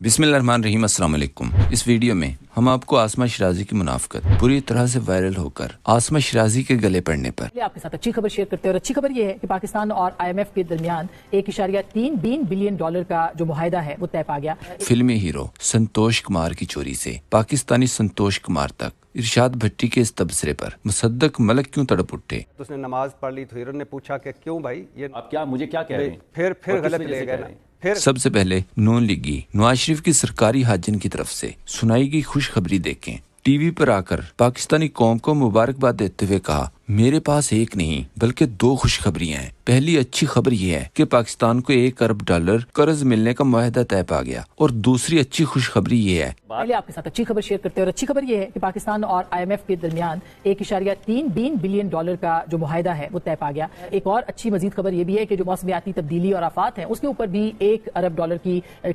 बिस्मिल्लाहिर्रहमानिर्रहीम। अस्सलाम वालेकुम। इस वीडियो में हम आपको आसमा शिराजी की मुनाफकत बुरी तरह से वायरल होकर आसमा शिराजी के गले पड़ने पर आपके साथ अच्छी खबर शेयर करते हैं। और अच्छी खबर यह है कि पाकिस्तान और IMF के दरमियान 1.3 बिलियन डॉलर का जो मुआहिदा है वो तय पा गया। फिल्मी हीरो संतोष कुमार की चोरी से पाकिस्तानी संतोष कुमार तक इरशाद भट्टी के इस तबसरे पर मुसद्दक मलक क्यों तड़प उठे। तो उसने नमाज पढ़ ली तो हीरो ने पूछा कि क्यों भाई ये आप क्या मुझे क्या कह रहे हैं? फिर गलत ले गए ना। फिर सबसे पहले नून लीगी नवाज शरीफ की सरकारी हाजिन की तरफ से सुनाई गई खुशखबरी देखें। टीवी पर आकर पाकिस्तानी कौम को मुबारकबाद देते हुए कहा, मेरे पास एक नहीं बल्कि दो खुशखबरियां हैं। पहली अच्छी खबर यह है कि पाकिस्तान को $1 अरब कर्ज मिलने का मुआहदा तय पा गया, और दूसरी अच्छी खुशखबरी ये है। पहले आपके साथ अच्छी खबर शेयर करते हैं। और अच्छी खबर यह है कि पाकिस्तान और IMF के दरमियान 1.3 बिलियन डॉलर का जो मुआहिदा है वो तय पा गया। एक और अच्छी मजीद खबर यह भी है कि जो मौसमियाती तब्दीली और आफात है उसके ऊपर भी $1 अरब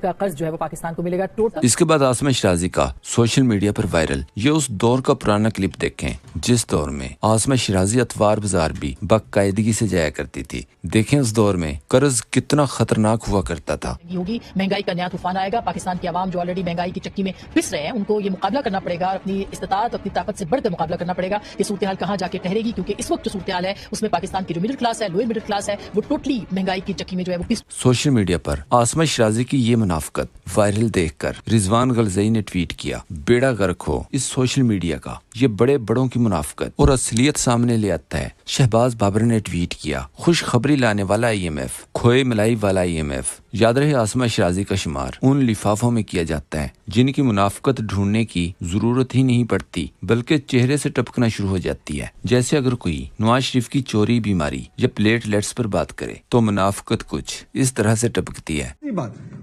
का कर्ज जो है वो पाकिस्तान को मिलेगा टोटल। इसके बाद आसमा शिराजी का सोशल मीडिया पर वायरल ये उस दौर का पुराना क्लिप देखें जिस दौर में आसमा शिराजी अतवार बाजार भी बाकायदगी से जाया करती थी। देखें उस दौर में कर्ज कितना खतरनाक हुआ करता था। होगी महंगाई का नया तूफान आएगा। पाकिस्तान की आवाम जो ऑलरेडी महंगाई की चक्की में पिस रहे हैं उनको ये मुकाबला करना पड़ेगा, अपनी इस्तिताअत अपनी ताकत से बढ़कर मुकाबला करना पड़ेगा। ये सूरत हाल कहाँ जाके ठहरेगी, क्योंकि इस वक्त जो सूरत हाल है उसमें पाकिस्तान की जो मिडिल क्लास है, लोअर मिडिल क्लास है, वो टोटली महंगाई की चक्की में जो है वो पिस। सोशल मीडिया पर आसमा शिराजी की ये मुनाफकत वायरल देखकर रिजवान गलजई ने ट्वीट किया, बेड़ा गर्क हो इस सोशल मीडिया का, ये बड़े बड़ों की मुनाफकत और असलियत सामने ले आता है। शहबाज बाबर ने ट्वीट किया, खुश खबरी लाने वाला IMF, खोए मलाई वाला IMF। याद रहे आसमा शिराजी का शुमार उन लिफाफों में किया जाता है जिनकी मुनाफकत ढूंढने की जरूरत ही नहीं पड़ती बल्कि चेहरे से टपकना शुरू हो जाती है। जैसे अगर कोई नवाज शरीफ की चोरी बीमारी या प्लेटलेट्स पर बात करे तो मुनाफकत कुछ इस तरह से टपकती है।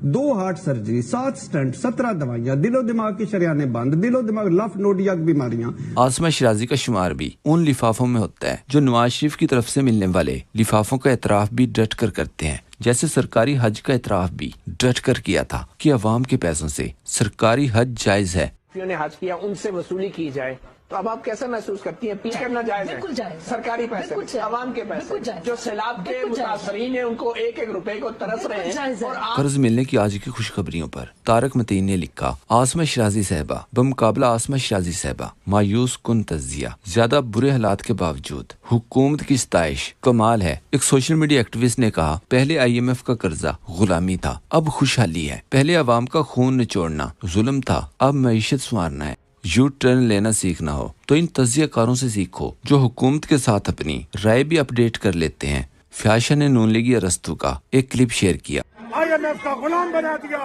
2 हार्ट सर्जरी, 7 स्टेंट, 17 दवाइयां, दिलो दिमाग की शरियाने बंद, दिलो दिमाग लफ नोडियाक बीमारियां। आसमा शिराजी का शुमार भी उन लिफाफों में होता है जो नवाज शरीफ की तरफ से मिलने वाले लिफाफों का एतराफ भी डट कर करते हैं। जैसे सरकारी हज का एतराफ भी डट कर किया था कि अवाम के पैसों से सरकारी हज जायज है। ने हज किया उनसे वसूली की जाए, तो अब आप कैसा महसूस करती हैं? पी करना जायज है? सरकारी पैसे, आवाम के पैसे, जो सैलाब के मुतासरीन हैं उनको 1-1 रुपए को तरस रहे हैं। और कर्ज मिलने की आज की खुशखबरियों पर तारक मतीन ने लिखा, आसमा शिराजी साहबा बमुकाबला आसमा शिराजी साहबा मायूस कुन तजिया, ज्यादा बुरे हालात के बावजूद हुकूमत की सताइश कमाल है। एक सोशल मीडिया एक्टिविस्ट ने कहा, पहले IMF का कर्जा गुलामी था, अब खुशहाली है। पहले अवाम का खून निचोड़ना जुल्म था, अब मईशत संवारना है। यू टर्न लेना सीखना हो तो इन तजियाकारों से सीखो जो हुकूमत के साथ अपनी राय भी अपडेट कर लेते हैं। फ्याशा ने नून लीगी अरस्तु का एक क्लिप शेयर किया, IMF का गुलाम बना दिया,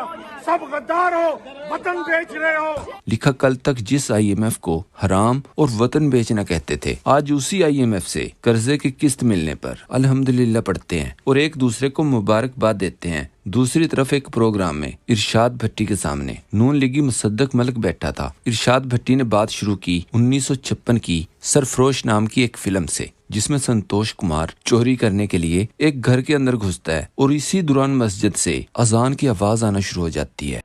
सब गद्दार हो, वतन बेच रहे हो। लिखा, कल तक जिस IMF को हराम और वतन बेचना कहते थे, आज उसी IMF से कर्जे की किस्त मिलने पर अल्हम्दुलिल्लाह पढ़ते हैं और एक दूसरे को मुबारकबाद देते हैं। दूसरी तरफ एक प्रोग्राम में इरशाद भट्टी के सामने नून लीगी मुसद्दक मलक बैठा था। इरशाद भट्टी ने बात शुरू की 1956 की सरफरोश नाम की एक फिल्म से, जिसमें संतोष कुमार चोरी करने के लिए एक घर के अंदर घुसता है और इसी दौरान मस्जिद से अजान की आवाज आना शुरू हो जाती है।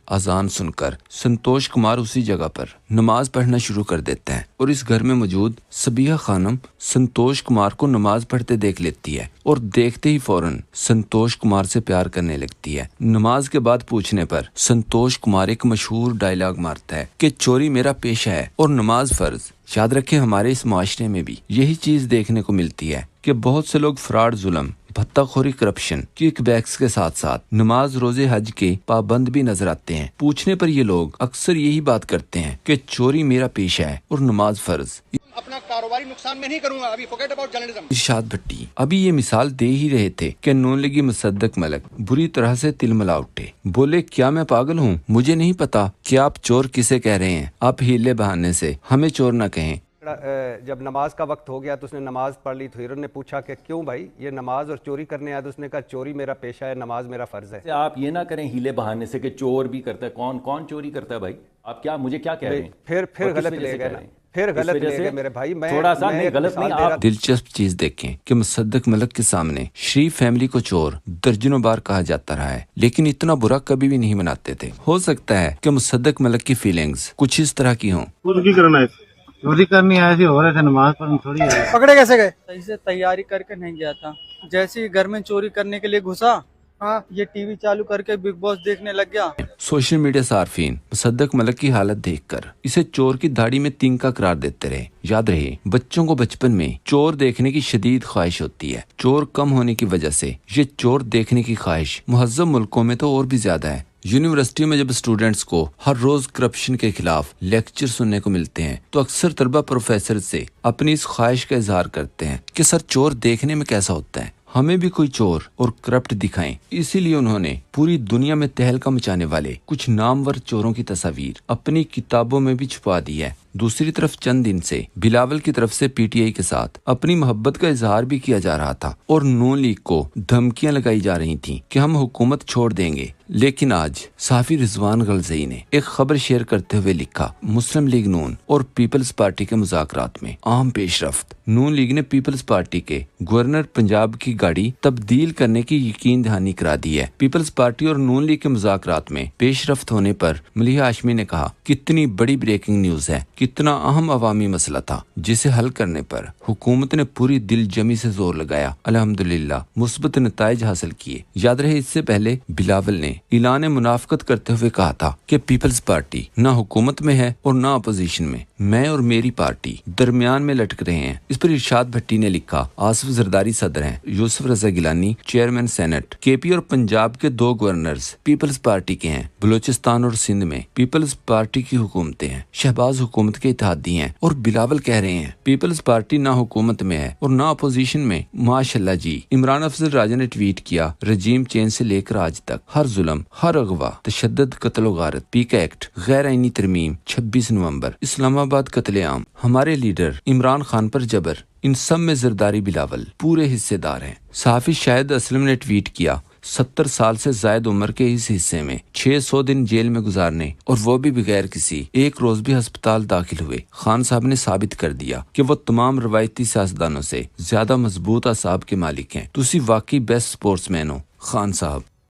अजान सुनकर संतोष कुमार उसी जगह पर नमाज पढ़ना शुरू कर देता है और इस घर में मौजूद सबिया खानम संतोष कुमार को नमाज पढ़ते देख लेती है और देखते ही फौरन संतोष कुमार से प्यार करने लगती है। नमाज के बाद पूछने पर संतोष कुमार एक मशहूर डायलॉग मारता है कि चोरी मेरा पेशा है और नमाज फर्ज। याद रखें, हमारे इस माशरे में भी यही चीज देखने को मिलती है कि बहुत से लोग फ्रॉड, जुल्म, भत्ताखोरी, करप्शन, किकबैक्स के साथ साथ नमाज, रोजे, हज के पाबंद भी नजर आते हैं। पूछने पर ये लोग अक्सर यही बात करते हैं कि चोरी मेरा पेशा है और नमाज फर्ज। अपना कारोबारी नुकसान में नहीं करूंगा। अभी फॉरगेट अबाउट जर्नलिज्म। इरशाद भट्टी अभी ये मिसाल दे ही रहे थे कि नून लीगी मुसद्दक मलक बुरी तरह से तिलमिला उठे। बोले, क्या मैं पागल हूँ? मुझे नहीं पता कि आप चोर किसे कह रहे हैं। आप हीले बहाने से हमें चोर न कहें। जब नमाज का वक्त हो गया तो उसने नमाज पढ़ ली तो हीरो ने पूछा कि क्यों भाई ये नमाज और चोरी करने आया? तो उसने कहा, चोरी मेरा पेशा है, नमाज मेरा फर्ज है। आप ये ना करें हीले बहाने से कि चोर भी करता है। कौन कौन चोरी करता है भाई? आप क्या मुझे क्या कह रहे हैं? फिर गलत ले गए ना। फिर गलत ले गए मेरे भाई। मैं थोड़ा सा नहीं गलत नहीं। आप दिलचस्प चीज देखें कि मुसद्दक मलक के सामने शरीफ फैमिली को चोर दर्जनों बार कहा जाता रहा है, लेकिन इतना बुरा कभी भी नहीं मनाते थे। हो सकता है कि मुसद्दक मलक की फीलिंग्स कुछ इस तरह की हों। चोरी करनी ऐसी हो रहे थे, नमाज पढ़नी थोड़ी है। पकड़े कैसे गए? सही से तैयारी करके नहीं गया था। जैसे ही घर में चोरी करने के लिए घुसा हाँ ये टीवी चालू करके बिग बॉस देखने लग गया। सोशल मीडिया सार्फिन मुसद्दक मलक की हालत देखकर इसे चोर की दाढ़ी में तिनका करार देते रहे। याद रहे, बच्चों को बचपन में चोर देखने की शदीद ख्वाहिश होती है। चोर कम होने की वजह से ये चोर देखने की ख्वाहिश मुहज्जम मुल्कों में तो और भी ज्यादा है। यूनिवर्सिटियों में जब स्टूडेंट्स को हर रोज करप्शन के खिलाफ लेक्चर सुनने को मिलते हैं तो अक्सर तलबा प्रोफेसर से अपनी इस ख्वाहिश का इजहार करते हैं कि सर चोर देखने में कैसा होता है, हमें भी कोई चोर और करप्ट दिखाएं। इसीलिए उन्होंने पूरी दुनिया में तहलका मचाने वाले कुछ नामवर चोरों की तस्वीर अपनी किताबों में भी छुपा दी है। दूसरी तरफ चंद दिन से बिलावल की तरफ से पीटीआई के साथ अपनी मोहब्बत का इजहार भी किया जा रहा था और नून लीग को धमकियां लगाई जा रही थीं कि हम हुकूमत छोड़ देंगे। लेकिन आज साफी रिजवान गलज़ई ने एक खबर शेयर करते हुए लिखा, मुस्लिम लीग नून और पीपल्स पार्टी के मुज़ाकरात में अहम पेशरफ्त। नून लीग ने पीपल्स पार्टी के गवर्नर पंजाब की गाड़ी तब्दील करने की यकीन दहानी करा दी है। पीपल्स पार्टी और नून लीग के मुज़ाकरात में पेशरफ्त होने पर मलिहा हाशमी ने कहा, कितनी बड़ी ब्रेकिंग न्यूज है, कितना अहम अवामी मसला था जिसे हल करने पर हुकूमत ने पूरी दिल जमी से जोर लगाया। अल्हम्दुलिल्लाह मुस्बत नताइज हासिल किए। याद रहे, इससे पहले बिलावल ने ऐलान मुनाफकत करते हुए कहा था कि पीपल्स पार्टी ना हुकूमत में है और ना अपोजिशन में, मैं और मेरी पार्टी दरमियान में लटक रहे हैं। इस पर इरशाद भट्टी ने लिखा, आसिफ जरदारी सदर हैं, यूसुफ रजा गिलानी चेयरमैन सेनेट, केपी और पंजाब के 2 गवर्नर्स पीपल्स पार्टी के हैं, बलोचिस्तान और सिंध में पीपल्स पार्टी की हुकूमतें हैं, शहबाज हुकूमत के इत्तेहादी हैं। और बिलावल कह रहे हैं पीपल्स पार्टी ना हुकूमत में है और ना अपोजिशन में। माशाल्लाह जी। इमरान अफजल राजा ने ट्वीट किया, रजीम चेंज से लेकर आज तक हर जुल्म, हर अगवा, तशद्दुद, कत्ल गारत, पीका एक्ट, गैर आईनी तरमीम, 26 नवंबर, इस्लामाबाद कत्लेआम, हमारे लीडर इमरान खान पर जबर, इन सब में जरदारी बिलावल पूरे हिस्सेदार हैं। सहाफी शाहिद असलम ने ट्वीट किया, 70 साल से जायद उम्र के इस हिस्से में 600 दिन जेल में गुजारने और वो भी बगैर किसी एक रोज भी अस्पताल दाखिल हुए खान साहब ने साबित कर दिया कि वो तमाम रवायती सियासतदानों से ज्यादा मजबूत असाब के मालिक हैं। तुसी वाकई बेस्ट स्पोर्ट्समैन हो खान साहब।